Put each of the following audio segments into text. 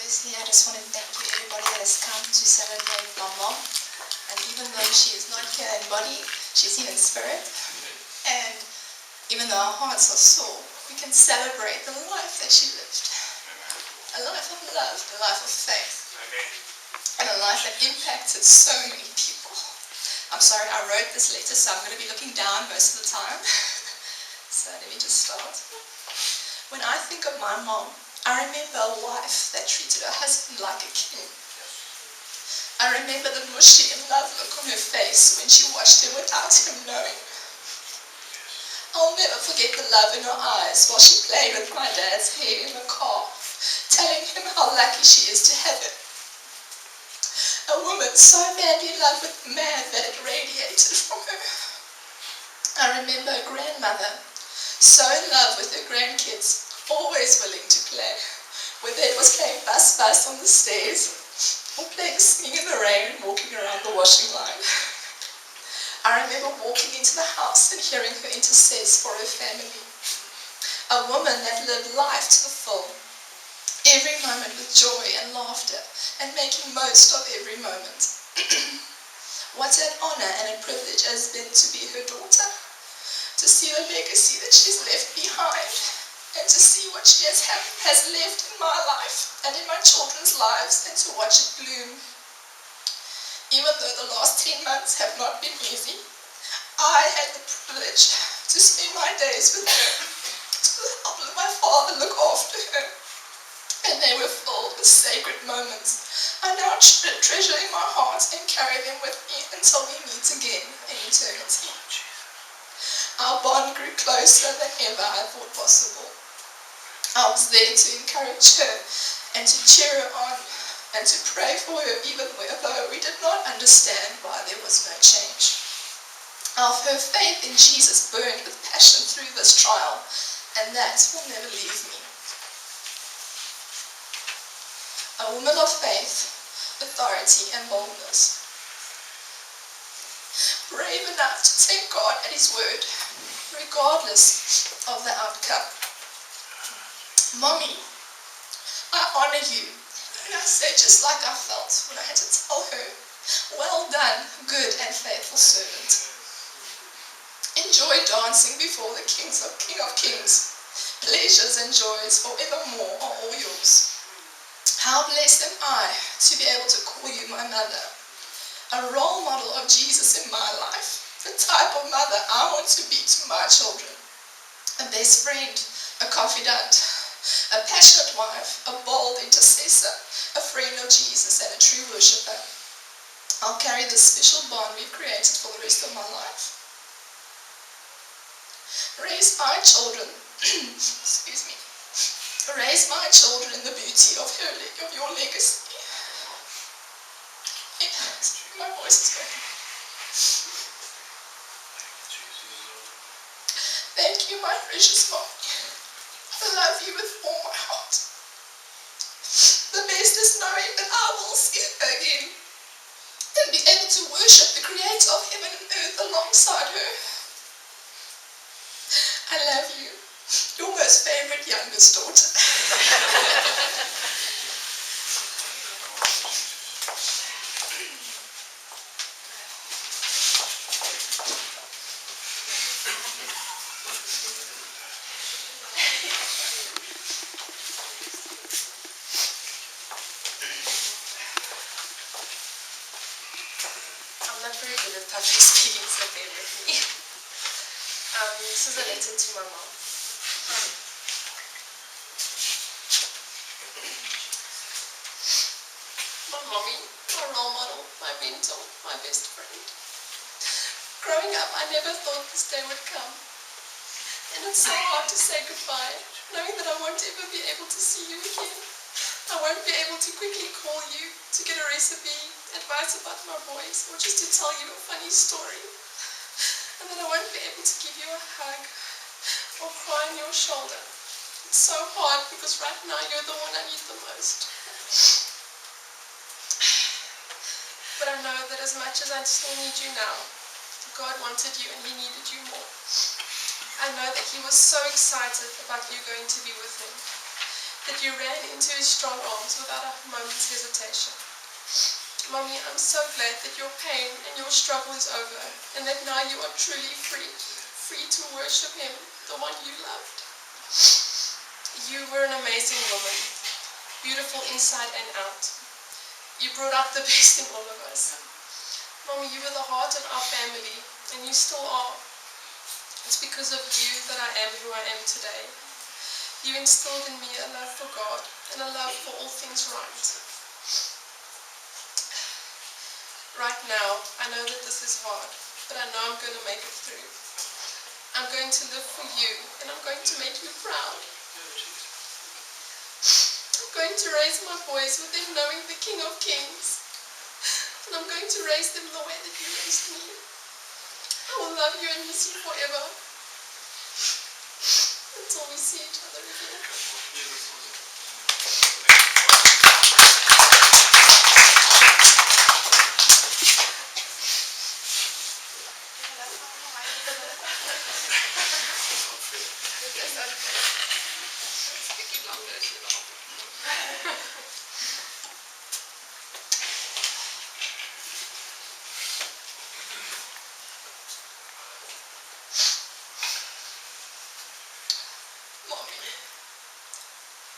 Firstly, I just want to thank you, everybody that has come to celebrate my mom. And even though she is not here in body, she's here in spirit. And even though our hearts are sore, we can celebrate the life that she lived. A life of love, a life of faith. And a life that impacted so many people. I'm sorry, I wrote this letter, so I'm going to be looking down most of the time. So let me just start. When I think of my mom, I remember a wife that treated her husband like a king. I remember the mushy and love look on her face when she watched him without him knowing. I'll never forget the love in her eyes while she played with my dad's hair in the car, telling him how lucky she is to have him. A woman so madly in love with the man that it radiated from her. I remember a grandmother so in love with her grandkids, always willing to play, whether it was playing bus on the stairs or playing singing in the rain and walking around the washing line. I remember walking into the house and hearing her intercede for her family. A woman that lived life to the full, every moment with joy and laughter and making most of every moment. What an honor and a privilege it has been to be her daughter, to see the legacy that she's left behind, and to see what she has left in my life and in my children's lives, and to watch it bloom. Even though the last 10 months have not been easy, I had the privilege to spend my days with her, to help my father look after her, and they were filled with sacred moments I now treasure in my heart and carry them with me until we meet again in eternity. Our bond grew closer than ever I thought possible. I was there to encourage her and to cheer her on and to pray for her even though we did not understand why there was no change. Her faith in Jesus burned with passion through this trial, and that will never leave me. A woman of faith, authority and boldness. Brave enough to take God at His word, regardless of the outcome. Mommy, I honor you. And I say just like I felt when I had to tell her, well done, good and faithful servant. Enjoy dancing before the King of Kings. Pleasures and joys forevermore are all yours. How blessed am I to be able to call you my mother, a role model of Jesus in my life, the type of mother I want to be to my children, a best friend, a confidant, a passionate wife, a bold intercessor, a friend of Jesus and a true worshipper. I'll carry this special bond we've created for the rest of my life. Raise my children, excuse me, raise my children in the beauty of your legacy. My voice is going. Thank you, my precious mom. I love you with all my heart. The best is knowing that I will see her again and be able to worship the Creator of heaven and earth alongside her. I love you, your most favorite youngest daughter. I'm not very good at public speaking, so bear with me. This is a letter to my mom. My mommy, my role model, my mentor, my best friend. Growing up, I never thought this day would come. And it's so hard to say goodbye, knowing that I won't ever be able to see you again. I won't be able to quickly call you to get a recipe, advice about my boys, or just to tell you a funny story. And that I won't be able to give you a hug or cry on your shoulder. It's so hard because right now you're the one I need the most. But I know that as much as I still need you now, God wanted you and He needed you more. I know that He was so excited about you going to be with Him, that you ran into His strong arms without a Mommy, I'm so glad that your pain and your struggle is over, and that now you are truly free, free to worship Him, the one you loved. You were an amazing woman, beautiful inside and out. You brought out the best in all of us. Mommy, you were the heart of our family, and you still are. It's because of you that I am who I am today. You instilled in me a love for God and a love for all things right. Right now, I know that this is hard, but I know I'm going to make it through. I'm going to live for you, and I'm going to make you proud. I'm going to raise my boys with them knowing the King of Kings, and I'm going to raise them the way that you raised me. I will love you and miss you forever, until we see each other again. Mommy,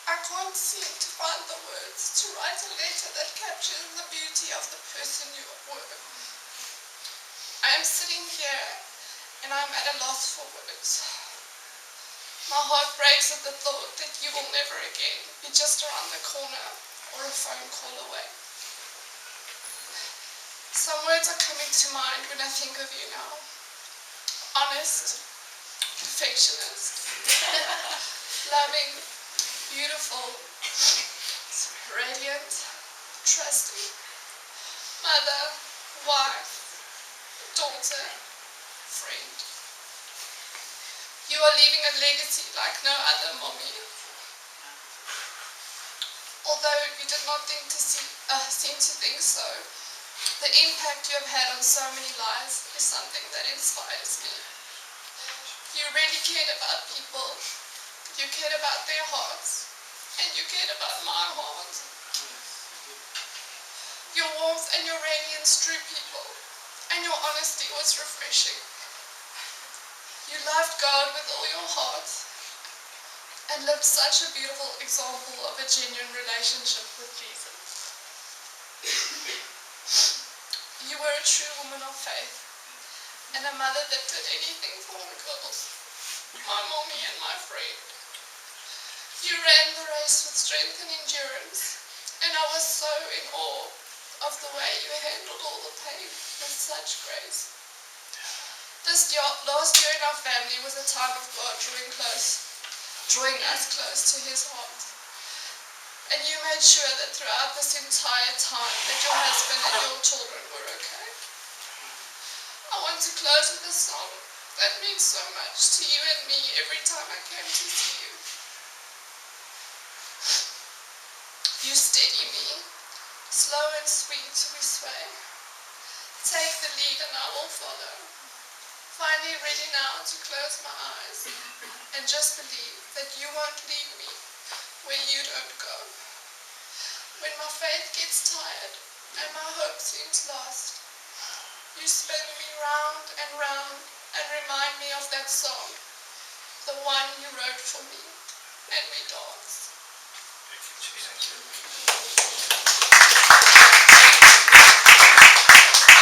I can't seem to find the words to write a letter that captures the beauty of the person you were. I am sitting here and I am at a loss for words. My heart breaks at the thought that you will never again be just around the corner or a phone call away. Some words are coming to mind when I think of you now. Honest, perfectionist, loving, beautiful, radiant, trusting, mother, wife, daughter, friend. You are leaving a legacy like no other, Mommy. Although you did not seem to think so, the impact you have had on so many lives is something that inspires me. You really cared about people, you cared about their hearts, and you cared about my heart. Your warmth and your radiance drew people, and your honesty was refreshing. You loved God with all your heart, and lived such a beautiful example of a genuine relationship with Jesus. You were a true woman of faith, and a mother that did anything for her girls, my mommy and my friend. You ran the race with strength and endurance, and I was so in awe of the way you handled all the pain with such grace. This last year in our family was a time of God drawing us close to His heart. And you made sure that throughout this entire time that your husband and your children were okay. I want to close with a song that means so much to you and me every time I came to see you. You steady me, slow and sweet we sway. Take the lead and I will follow. Finally ready now to close my eyes and just believe that you won't leave me where you don't go. When my faith gets tired and my hope seems lost, you spin me round and round and remind me of that song, the one you wrote for me, and we dance.